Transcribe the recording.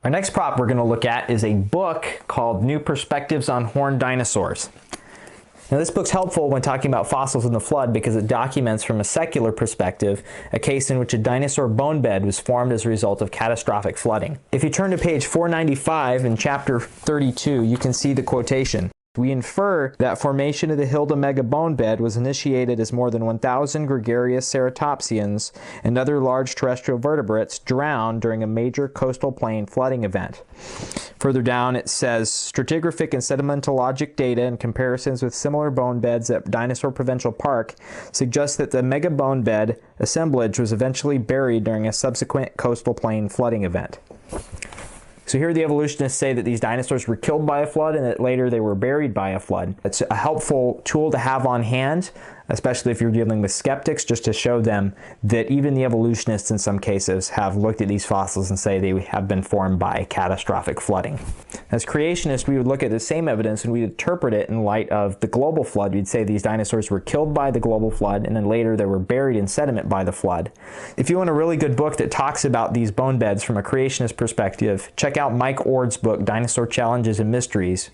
Our next prop we're going to look at is a book called New Perspectives on Horned Dinosaurs. Now, this book's helpful when talking about fossils in the flood because it documents from a secular perspective a case in which a dinosaur bone bed was formed as a result of catastrophic flooding. If you turn to page 495 in chapter 32, you can see the quotation. We infer that formation of the Hilda mega bone bed was initiated as more than 1,000 gregarious ceratopsians and other large terrestrial vertebrates drowned during a major coastal plain flooding event. Further down it says, stratigraphic and sedimentologic data and comparisons with similar bone beds at Dinosaur Provincial Park suggest that the mega bone bed assemblage was eventually buried during a subsequent coastal plain flooding event. So here the evolutionists say that these dinosaurs were killed by a flood and that later they were buried by a flood. It's a helpful tool to have on hand, especially if you're dealing with skeptics, just to show them that even the evolutionists in some cases have looked at these fossils and say they have been formed by catastrophic flooding. As creationists, we would look at the same evidence and we'd interpret it in light of the global flood. We'd say these dinosaurs were killed by the global flood and then later they were buried in sediment by the flood. If you want a really good book that talks about these bone beds from a creationist perspective, check out Mike Ord's book, Dinosaur Challenges and Mysteries.